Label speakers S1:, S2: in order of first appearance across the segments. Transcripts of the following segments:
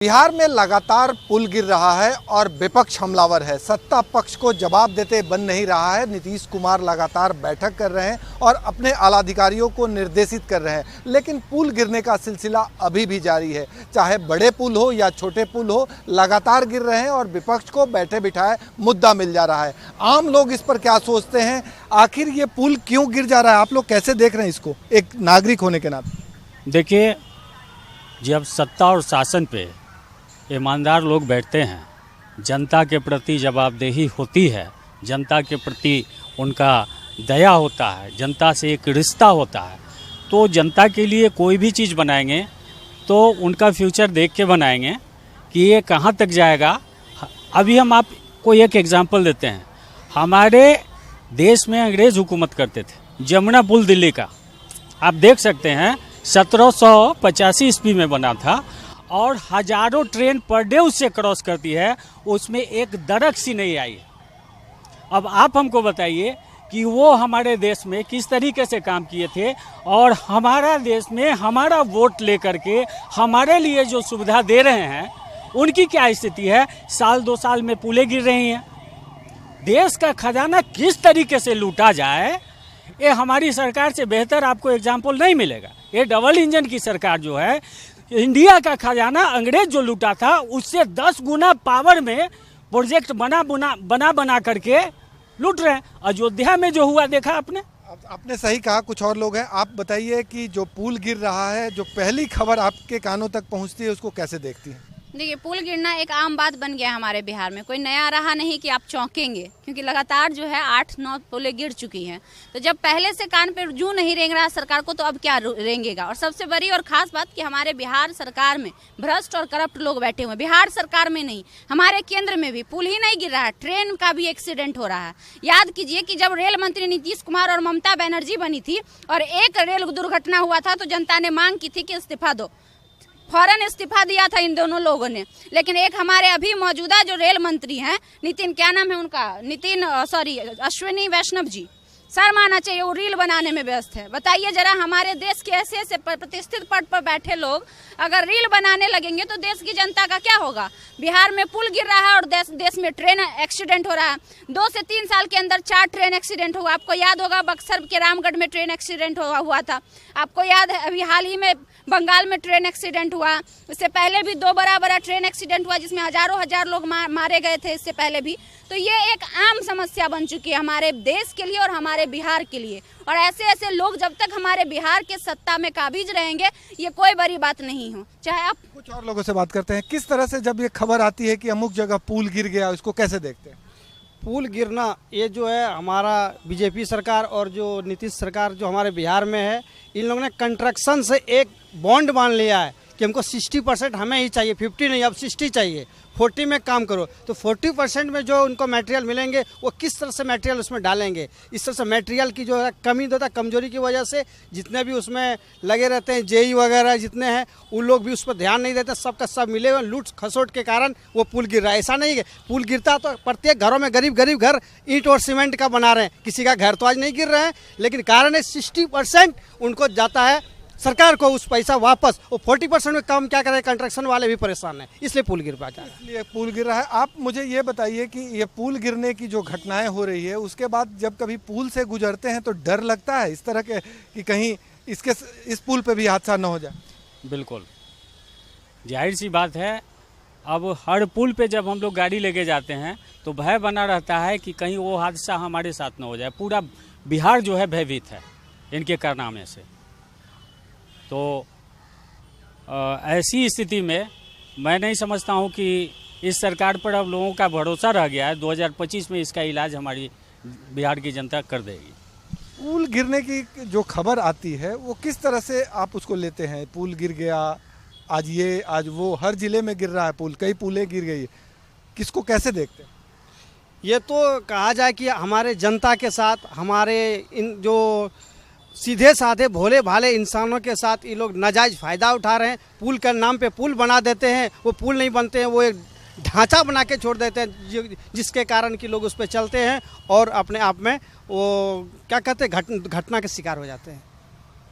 S1: बिहार में लगातार पुल गिर रहा है और विपक्ष हमलावर है। सत्ता पक्ष को जवाब देते बन नहीं रहा है। नीतीश कुमार लगातार बैठक कर रहे हैं और अपने आलाधिकारियों को निर्देशित कर रहे हैं, लेकिन पुल गिरने का सिलसिला अभी भी जारी है। चाहे बड़े पुल हो या छोटे पुल हो, लगातार गिर रहे हैं और विपक्ष को बैठे बिठाए मुद्दा मिल जा रहा है। आम लोग इस पर क्या सोचते हैं, आखिर ये पुल क्यों गिर जा रहा है, आप लोग कैसे देख रहे हैं इसको एक नागरिक होने के नाते?
S2: देखिए, जब सत्ता और शासन पे ईमानदार लोग बैठते हैं, जनता के प्रति जवाबदेही होती है, जनता के प्रति उनका दया होता है, जनता से एक रिश्ता होता है, तो जनता के लिए कोई भी चीज़ बनाएंगे तो उनका फ्यूचर देख के बनाएंगे कि ये कहाँ तक जाएगा। अभी हम आपको एक एग्जांपल देते हैं। हमारे देश में अंग्रेज़ हुकूमत करते थे। जमुना पुल दिल्ली का आप देख सकते हैं 1785 ईस्वी में बना था और हजारों ट्रेन पर डे उससे क्रॉस करती है, उसमें एक दरक सी नहीं आई। अब आप हमको बताइए कि वो हमारे देश में किस तरीके से काम किए थे और हमारा देश में हमारा वोट लेकर के हमारे लिए जो सुविधा दे रहे हैं उनकी क्या स्थिति है। साल 2 साल में पुलें गिर रही हैं। देश का खजाना किस तरीके से लूटा जाए, ये हमारी सरकार से बेहतर आपको एग्जाम्पल नहीं मिलेगा। ये डबल इंजन की सरकार जो है, इंडिया का खजाना अंग्रेज जो लूटा था उससे 10 गुना पावर में प्रोजेक्ट बना करके लूट रहे हैं। अयोध्या में जो हुआ देखा आपने
S1: सही कहा। कुछ और लोग हैं, आप बताइए कि जो पुल गिर रहा है, जो पहली खबर आपके कानों तक पहुंचती है, उसको कैसे देखती हैं?
S3: देखिए, पुल गिरना एक आम बात बन गया हमारे बिहार में। कोई नया रहा नहीं कि आप चौंकेंगे, क्योंकि लगातार जो है 8-9 पुलें गिर चुकी हैं। तो जब पहले से कान पे जूं नहीं रेंग रहा सरकार को, तो अब क्या रेंगेगा। और सबसे बड़ी और खास बात कि हमारे बिहार सरकार में भ्रष्ट और करप्ट लोग बैठे हुए हैं। बिहार सरकार में नहीं, हमारे केंद्र में भी पुल ही नहीं गिर रहा है, ट्रेन का भी एक्सीडेंट हो रहा है। याद कीजिए कि जब रेल मंत्री नीतीश कुमार और ममता बनर्जी बनी थी और एक रेल दुर्घटना हुआ था, तो जनता ने मांग की थी कि इस्तीफा दो। फौरन इस्तीफा दिया था इन दोनों लोगों ने। लेकिन एक हमारे अभी मौजूदा जो रेल मंत्री हैं, क्या नाम है उनका, अश्विनी वैष्णव जी, सर माना चाहिए, वो रील बनाने में व्यस्त है। बताइए जरा, हमारे देश के ऐसे प्रतिष्ठित पद पर बैठे लोग अगर रील बनाने लगेंगे तो देश की जनता का क्या होगा। बिहार में पुल गिर रहा है और देश में ट्रेन एक्सीडेंट हो रहा है। 2 से 3 साल के अंदर 4 ट्रेन एक्सीडेंट हुआ। आपको याद होगा बक्सर के रामगढ़ में ट्रेन एक्सीडेंट हुआ था। आपको याद है अभी हाल ही में बंगाल में ट्रेन एक्सीडेंट हुआ। इससे पहले भी 2 बड़ा ट्रेन एक्सीडेंट हुआ जिसमें हजार लोग मारे गए थे इससे पहले भी। तो ये एक आम समस्या बन चुकी है हमारे देश के लिए और हमारे बिहार के लिए। और ऐसे लोग जब तक हमारे बिहार के सत्ता में काबिज रहेंगे, ये कोई बड़ी बात नहीं हो। चाहे आप
S1: कुछ और लोगों से बात करते हैं, किस तरह से जब ये खबर आती है कि अमुक जगह पुल गिर गया, उसको कैसे देखते हैं?
S4: पुल गिरना ये जो है हमारा बीजेपी सरकार और जो नीतीश सरकार जो हमारे बिहार में है, इन लोगों ने कंस्ट्रक्शन से एक बॉन्ड मान लिया है कि हमको 60% हमें ही चाहिए, 50 नहीं, अब 60 चाहिए। 40 में काम करो। तो 40% में जो उनको मटेरियल मिलेंगे वो किस तरह से मटेरियल उसमें डालेंगे। इस तरह से मटेरियल की जो है कमी होता है, कमजोरी की वजह से जितने भी उसमें लगे रहते हैं, जेई वगैरह जितने हैं, उन लोग भी उस पर ध्यान नहीं देते। सबका सब मिले हुए लूट खसोट के कारण वो पुल गिर रहा है। ऐसा नहीं है पुल गिरता तो प्रत्येक घरों में गरीब घर ईंट और सीमेंट का बना रहे हैं, किसी का घर तो आज नहीं गिर रहे हैं। लेकिन कारण है 60% उनको जाता है सरकार को उस पैसा वापस, वो 40% में काम क्या करे, कंस्ट्रक्शन वाले भी परेशान हैं, इसलिए पुल गिर पाता है।
S1: इसलिए पुल गिर रहा है। आप मुझे ये बताइए कि ये पुल गिरने की जो घटनाएं हो रही है, उसके बाद जब कभी पुल से गुजरते हैं तो डर लगता है इस तरह के कि कहीं इस पुल पे भी हादसा न हो जाए?
S2: बिल्कुल, जाहिर सी बात है। अब हर पुल पे जब हम लोग गाड़ी लेके जाते हैं तो भय बना रहता है कि कहीं वो हादसा हमारे साथ न हो जाए। पूरा बिहार जो है भयभीत है इनके कारनामे से। तो ऐसी स्थिति में मैं नहीं समझता हूं कि इस सरकार पर अब लोगों का भरोसा रह गया है। 2025 में इसका इलाज हमारी बिहार की जनता कर देगी।
S1: पुल गिरने की जो खबर आती है वो किस तरह से आप उसको लेते हैं? पुल गिर गया, आज वो, हर जिले में गिर रहा है पुल, कई पुलें गिर गई, किसको कैसे देखते हैं?
S4: ये तो कहा जाए कि हमारे जनता के साथ, हमारे इन जो सीधे साधे भोले भाले इंसानों के साथ ये लोग नाजायज़ फ़ायदा उठा रहे हैं। पुल के नाम पे पुल बना देते हैं, वो पुल नहीं बनते हैं, वो एक ढांचा बना के छोड़ देते हैं जिसके कारण कि लोग उस पर चलते हैं और अपने आप में वो क्या कहते हैं घटना के शिकार हो जाते हैं।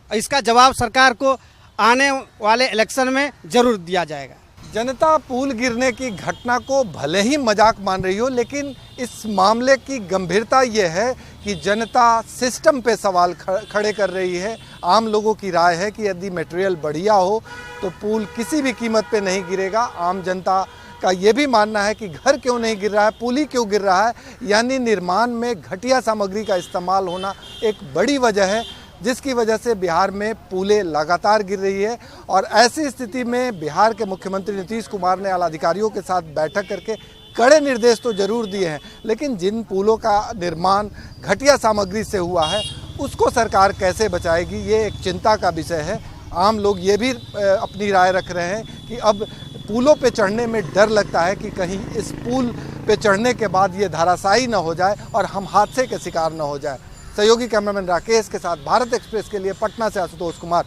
S4: इसका जवाब सरकार को आने वाले इलेक्शन में ज़रूर दिया जाएगा।
S1: जनता पुल गिरने की घटना को भले ही मजाक मान रही हो, लेकिन इस मामले की गंभीरता ये है कि जनता सिस्टम पे सवाल खड़े कर रही है। आम लोगों की राय है कि यदि मटेरियल बढ़िया हो तो पुल किसी भी कीमत पे नहीं गिरेगा। आम जनता का ये भी मानना है कि घर क्यों नहीं गिर रहा है, पुल ही क्यों गिर रहा है, यानी निर्माण में घटिया सामग्री का इस्तेमाल होना एक बड़ी वजह है, जिसकी वजह से बिहार में पुलें लगातार गिर रही है। और ऐसी स्थिति में बिहार के मुख्यमंत्री नीतीश कुमार ने आलाधिकारियों के साथ बैठक करके कड़े निर्देश तो जरूर दिए हैं, लेकिन जिन पुलों का निर्माण घटिया सामग्री से हुआ है उसको सरकार कैसे बचाएगी, ये एक चिंता का विषय है। आम लोग ये भी अपनी राय रख रहे हैं कि अब पुलों पे चढ़ने में डर लगता है कि कहीं इस पुल पे चढ़ने के बाद ये धराशायी न हो जाए और हम हादसे के शिकार न हो जाए। सहयोगी कैमरामैन राकेश के साथ भारत एक्सप्रेस के लिए पटना से आशुतोष कुमार।